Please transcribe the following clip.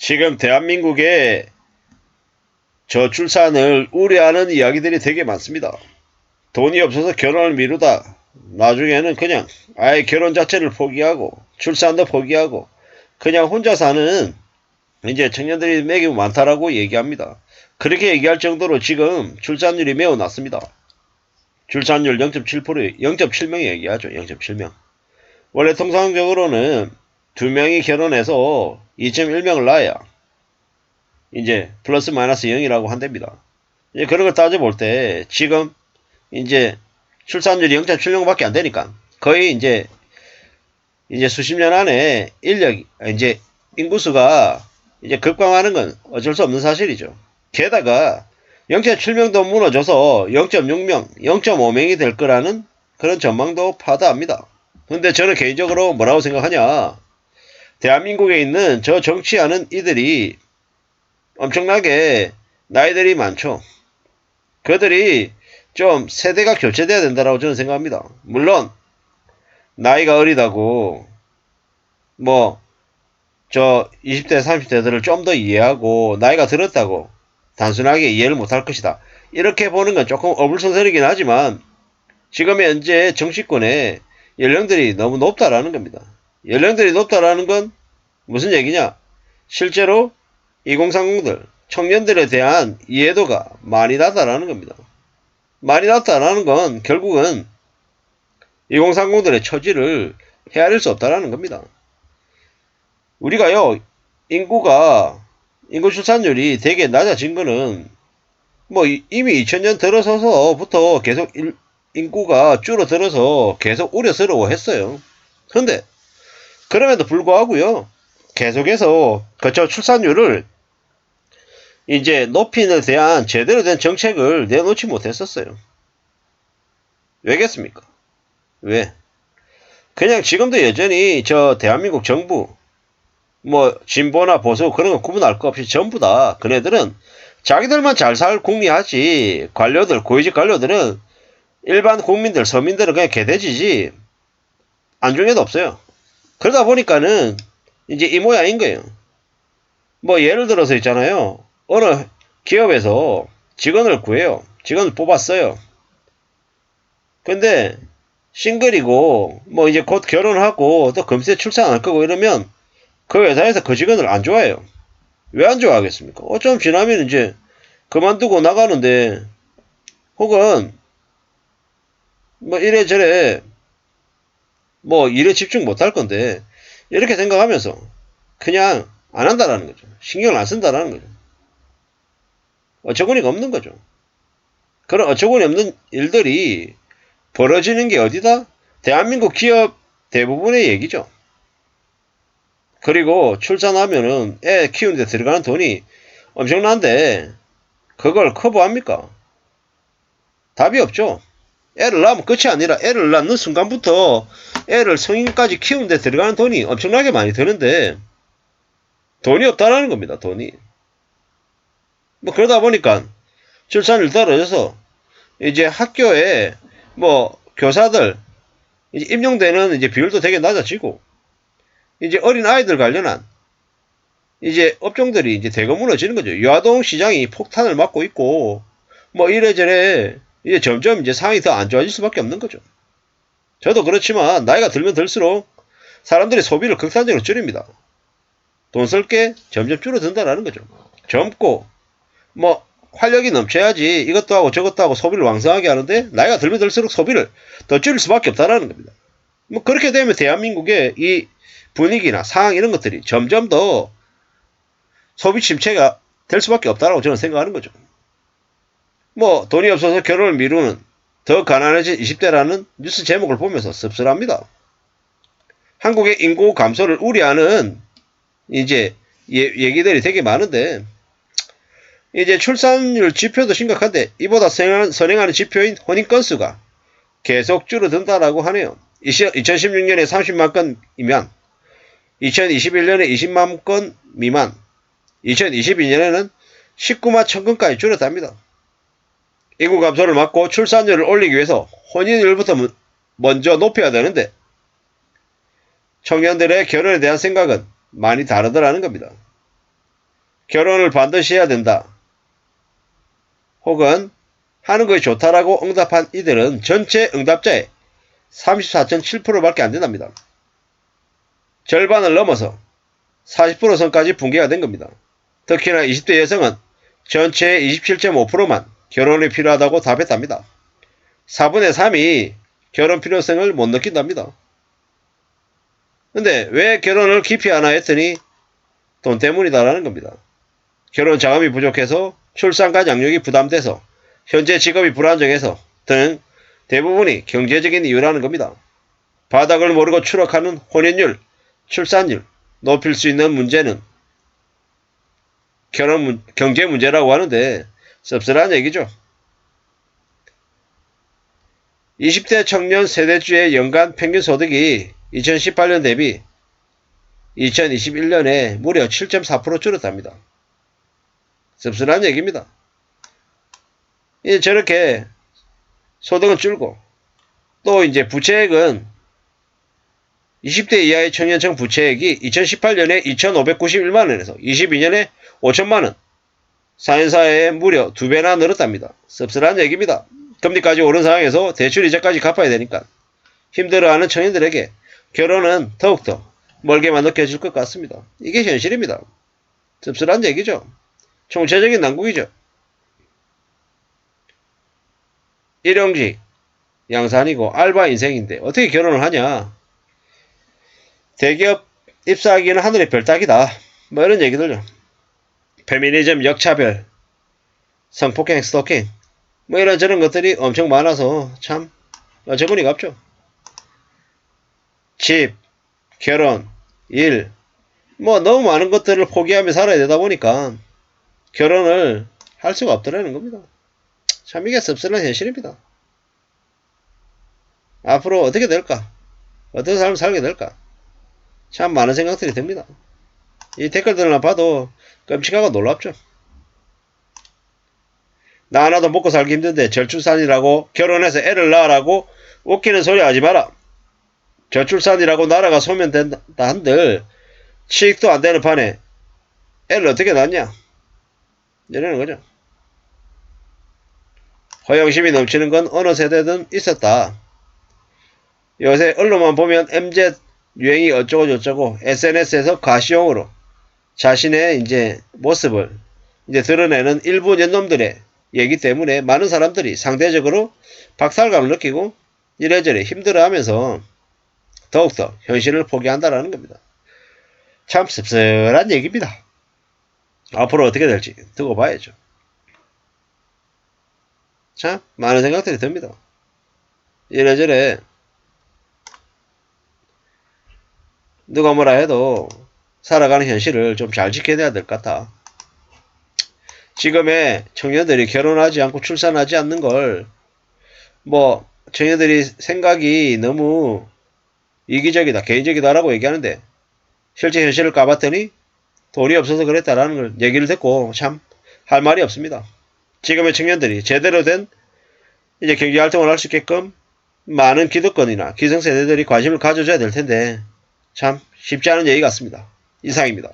지금 대한민국에 저출산을 우려하는 이야기들이 되게 많습니다. 돈이 없어서 결혼을 미루다 나중에는 그냥 아예 결혼 자체를 포기하고 출산도 포기하고 그냥 혼자 사는 이제 청년들이 매우 많다라고 얘기합니다. 그렇게 얘기할 정도로 지금 출산율이 매우 낮습니다. 출산율 0.7%, 0.7명 얘기하죠. 0.7명. 원래 통상적으로는 2명이 결혼해서 2.1명을 낳아야 이제 플러스 마이너스 0이라고 한답니다. 이제 그런 걸 따져볼 때 지금 이제 출산율이 0.7명밖에 안 되니까 거의 이제 수십 년 안에 이제 인구수가 이제 급감하는 건 어쩔 수 없는 사실이죠. 게다가 0.7명도 무너져서 0.6명, 0.5명이 될 거라는 그런 전망도 파다합니다. 근데 저는 개인적으로 뭐라고 생각하냐. 대한민국에 있는 저 정치하는 이들이 엄청나게 나이들이 많죠. 그들이 좀 세대가 교체돼야 된다고 저는 생각합니다. 물론 나이가 어리다고 저 20대 30대들을 좀 더 이해하고 나이가 들었다고 단순하게 이해를 못할 것이다. 이렇게 보는 건 조금 어불성설이긴 하지만 지금 현재 정치권의 연령들이 너무 높다라는 겁니다. 연령들이 높다라는 건 무슨 얘기냐? 실제로 2030들 청년들에 대한 이해도가 많이 낮다라는 겁니다. 많이 낮다라는 건 결국은 2030들의 처지를 헤아릴 수 없다라는 겁니다. 우리가요, 인구 출산율이 되게 낮아진 거는 이미 2000년 들어서서부터 계속 인구가 줄어들어서 계속 우려스러워 했어요. 그런데 그럼에도 불구하고요, 계속해서 그저 출산율을 이제 높이는 대한 제대로 된 정책을 내놓지 못했었어요. 왜겠습니까? 왜? 그냥 지금도 여전히 저 대한민국 정부 진보나 보수 그런 거 구분할 거 없이 전부 다 그네들은 자기들만 잘 살 궁리하지 관료들 고위직 관료들은 일반 국민들 서민들은 그냥 개돼지지 안중에도 없어요. 그러다 보니까는 이제 이 모양인 거예요. 예를 들어서 있잖아요. 어느 기업에서 직원을 구해요. 직원을 뽑았어요. 근데 싱글이고 이제 곧 결혼하고 또 금세 출산할 거고 이러면 그 회사에서 그 직원을 안 좋아해요. 왜 안 좋아하겠습니까? 좀 지나면 이제 그만두고 나가는데 혹은 이래저래 일에 집중 못할 건데 이렇게 생각하면서 그냥 안 한다라는 거죠. 신경을 안 쓴다라는 거죠. 어처구니가 없는 거죠. 그런 어처구니 없는 일들이 벌어지는 게 어디다? 대한민국 기업 대부분의 얘기죠. 그리고 출산하면은 애 키우는데 들어가는 돈이 엄청난데 그걸 커버합니까? 답이 없죠. 애를 낳으면 끝이 아니라 애를 낳는 순간부터 애를 성인까지 키우는데 들어가는 돈이 엄청나게 많이 드는데 돈이 없다라는 겁니다. 돈이. 그러다 보니까 출산율 떨어져서 이제 학교에 교사들 이제 임용되는 이제 비율도 되게 낮아지고 이제 어린 아이들 관련한 이제 업종들이 이제 대거 무너지는 거죠. 유아동 시장이 폭탄을 맞고 있고 이래저래 이제 점점 이제 상황이 더 안 좋아질 수밖에 없는 거죠. 저도 그렇지만 나이가 들면 들수록 사람들이 소비를 극단적으로 줄입니다. 돈 쓸 게 점점 줄어든다라는 거죠. 젊고 활력이 넘쳐야지 이것도 하고 저것도 하고 소비를 왕성하게 하는데 나이가 들면 들수록 소비를 더 줄일 수밖에 없다라는 겁니다. 그렇게 되면 대한민국의 이 분위기나 상황 이런 것들이 점점 더 소비 침체가 될 수밖에 없다라고 저는 생각하는 거죠. 돈이 없어서 결혼을 미루는 더 가난해진 20대라는 뉴스 제목을 보면서 씁쓸합니다. 한국의 인구 감소를 우려하는 이제 얘기들이 되게 많은데 이제 출산율 지표도 심각한데 이보다 선행하는 지표인 혼인 건수가 계속 줄어든다라고 하네요. 2016년에 30만 건이면 2021년에 20만 건 미만 2022년에는 19만 천 건까지 줄었답니다. 인구 감소를 막고 출산율을 올리기 위해서 혼인율부터 먼저 높여야 되는데 청년들의 결혼에 대한 생각은 많이 다르더라는 겁니다. 결혼을 반드시 해야 된다. 혹은 하는 것이 좋다라고 응답한 이들은 전체 응답자의 34.7%밖에 안 된답니다. 절반을 넘어서 40% 선까지 붕괴가 된 겁니다. 특히나 20대 여성은 전체의 27.5%만 결혼이 필요하다고 답했답니다. 4분의 3이 결혼 필요성을 못 느낀답니다. 근데 왜 결혼을 기피하나 했더니 돈 때문이다라는 겁니다. 결혼 자금이 부족해서 출산과 양육이 부담돼서 현재 직업이 불안정해서 등 대부분이 경제적인 이유라는 겁니다. 바닥을 모르고 추락하는 혼인율, 출산율 높일 수 있는 문제는 경제 문제라고 하는데 씁쓸한 얘기죠. 20대 청년 세대주의 연간 평균 소득이 2018년 대비 2021년에 무려 7.4% 줄었답니다. 씁쓸한 얘기입니다. 저렇게 소득은 줄고 또 이제 부채액은 20대 이하의 청년층 부채액이 2018년에 2,591만원에서 22년에 5천만원, 4년 사이에 무려 2배나 늘었답니다. 씁쓸한 얘기입니다. 금리까지 오른 상황에서 대출 이자까지 갚아야 되니까 힘들어하는 청년들에게 결혼은 더욱더 멀게만 느껴질 것 같습니다. 이게 현실입니다. 씁쓸한 얘기죠. 총체적인 난국이죠. 일용직, 양산이고 알바 인생인데 어떻게 결혼을 하냐. 대기업 입사하기는 하늘의 별 따기다. 뭐 이런 얘기들요. 페미니즘, 역차별, 성폭행, 스토킹 뭐 이런저런 것들이 엄청 많아서 참 어처구니가 없죠. 집, 결혼, 일 뭐 너무 많은 것들을 포기하며 살아야 되다 보니까 결혼을 할 수가 없더라는 겁니다. 참 이게 씁쓸한 현실입니다. 앞으로 어떻게 될까? 어떤 삶을 살게 될까? 참 많은 생각들이 듭니다. 이 댓글들만 봐도 끔찍하고 놀랍죠. 나 하나도 먹고 살기 힘든데 저출산이라고 결혼해서 애를 낳으라고 웃기는 소리 하지 마라. 저출산이라고 나라가 소멸된다 한들 취직도 안 되는 판에 애를 어떻게 낳냐 이러는 거죠. 허영심이 넘치는 건 어느 세대든 있었다. 요새 언론만 보면 MZ 유행이 어쩌고 저쩌고 SNS에서 가시용으로 자신의 이제 모습을 이제 드러내는 일부 년놈들의 얘기 때문에 많은 사람들이 상대적으로 박탈감을 느끼고 이래저래 힘들어하면서 더욱더 현실을 포기한다라는 겁니다. 참 씁쓸한 얘기입니다. 앞으로 어떻게 될지 두고 봐야죠. 참 많은 생각들이 듭니다. 이래저래 누가 뭐라 해도 살아가는 현실을 좀 잘 지켜내야 될 것 같아. 지금의 청년들이 결혼하지 않고 출산하지 않는 걸 뭐 청년들이 생각이 너무 이기적이다, 개인적이다라고 얘기하는데 실제 현실을 까봤더니 돈이 없어서 그랬다라는 걸 얘기를 듣고 참 할 말이 없습니다. 지금의 청년들이 제대로 된 이제 경제활동을 할 수 있게끔 많은 기득권이나 기성세대들이 관심을 가져줘야 될 텐데 참 쉽지 않은 얘기 같습니다. 이상입니다.